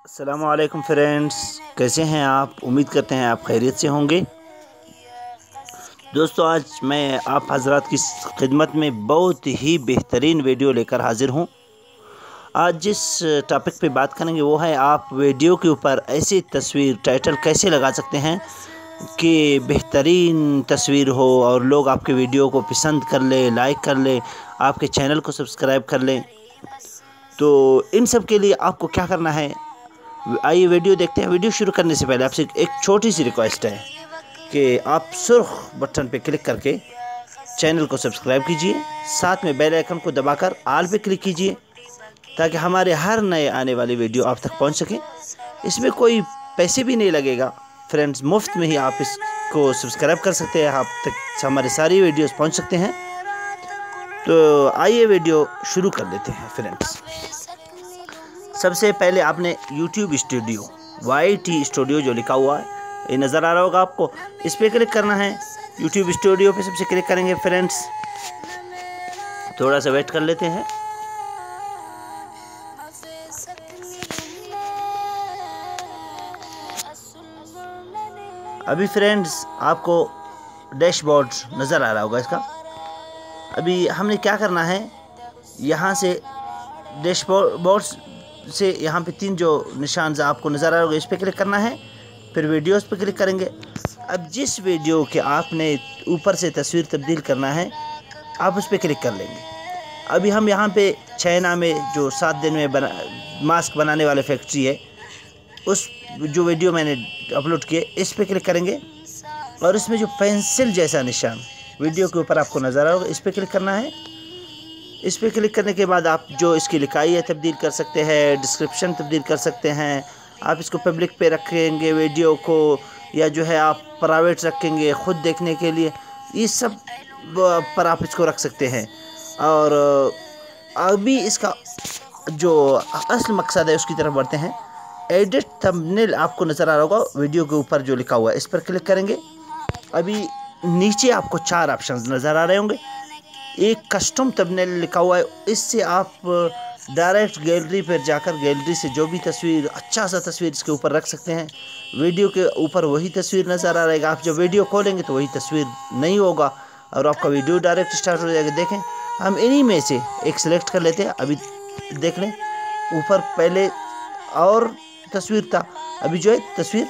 अस्सलामुअलैकुम फ्रेंड्स, कैसे हैं आप। उम्मीद करते हैं आप खैरियत से होंगे। दोस्तों, आज मैं आप हजरात की खिदमत में बहुत ही बेहतरीन वीडियो लेकर हाजिर हूं। आज जिस टॉपिक पे बात करेंगे वो है आप वीडियो के ऊपर ऐसी तस्वीर टाइटल कैसे लगा सकते हैं कि बेहतरीन तस्वीर हो और लोग आपके वीडियो को पसंद कर ले, लाइक कर ले, आपके चैनल को सब्सक्राइब कर लें। तो इन सब के लिए आपको क्या करना है, आइए वीडियो देखते हैं। वीडियो शुरू करने से पहले आपसे एक छोटी सी रिक्वेस्ट है कि आप सुर्ख बटन पे क्लिक करके चैनल को सब्सक्राइब कीजिए, साथ में बेल आइकन को दबाकर ऑल पे क्लिक कीजिए ताकि हमारे हर नए आने वाली वीडियो आप तक पहुंच सके। इसमें कोई पैसे भी नहीं लगेगा फ्रेंड्स, मुफ्त में ही आप इसको सब्सक्राइब कर सकते हैं, आप तक हमारी सारी वीडियोस पहुंच सकते हैं। तो आइए वीडियो शुरू कर लेते हैं फ्रेंड्स। सबसे पहले आपने YouTube स्टूडियो YT स्टूडियो जो लिखा हुआ है ये नज़र आ रहा होगा आपको, इस पर क्लिक करना है। YouTube स्टूडियो पे सबसे क्लिक करेंगे फ्रेंड्स। थोड़ा सा वेट कर लेते हैं। अभी फ्रेंड्स आपको डैशबोर्ड नज़र आ रहा होगा इसका। अभी हमने क्या करना है, यहाँ से डैशबोर्ड से यहाँ पे 3 जो निशान आपको नज़र आ रहा होगा इस पर क्लिक करना है। फिर वीडियोस पे क्लिक करेंगे। अब जिस वीडियो के आपने ऊपर से तस्वीर तब्दील करना है आप उस पर क्लिक कर लेंगे। अभी हम यहाँ पे चाइना में जो 7 दिन में मास्क बनाने वाले फैक्ट्री है, उस जो वीडियो मैंने अपलोड किए इस पर क्लिक करेंगे और इसमें जो पेंसिल जैसा निशान वीडियो के ऊपर आपको नज़र आ रहा होगा इस पर क्लिक करना है। इस पर क्लिक करने के बाद आप जो इसकी लिखाई है तब्दील कर सकते हैं, डिस्क्रिप्शन तब्दील कर सकते हैं। आप इसको पब्लिक पे रखेंगे वीडियो को, या जो है आप प्राइवेट रखेंगे ख़ुद देखने के लिए, ये सब पर आप इसको रख सकते हैं। और अभी इसका जो असल मकसद है उसकी तरफ बढ़ते हैं। एडिट थंबनेल आपको नज़र आ रहा होगा वीडियो के ऊपर जो लिखा हुआ है, इस पर क्लिक करेंगे। अभी नीचे आपको 4 ऑप्शन नज़र आ रहे होंगे। एक कस्टम थंबनेल लिखा हुआ है, इससे आप डायरेक्ट गैलरी पर जाकर गैलरी से जो भी तस्वीर, अच्छा सा तस्वीर इसके ऊपर रख सकते हैं। वीडियो के ऊपर वही तस्वीर नज़र आ रहेगा, आप जब वीडियो खोलेंगे तो वही तस्वीर नहीं होगा और आपका वीडियो डायरेक्ट स्टार्ट हो जाएगा। देखें, हम इन्हीं में से एक सिलेक्ट कर लेते हैं। अभी देख लें, ऊपर पहले और तस्वीर था, अभी जो है तस्वीर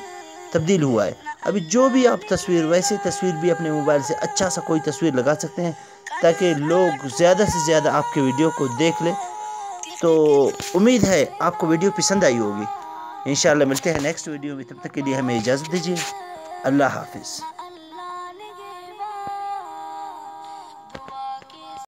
तब्दील हुआ है। अभी जो भी आप तस्वीर, वैसे तस्वीर भी अपने मोबाइल से अच्छा सा कोई तस्वीर लगा सकते हैं ताकि लोग ज़्यादा से ज़्यादा आपके वीडियो को देख लें। तो उम्मीद है आपको वीडियो पसंद आई होगी। इंशाल्लाह मिलते हैं नेक्स्ट वीडियो में, तब तक के लिए हमें इजाज़त दीजिए। अल्लाह हाफिज़।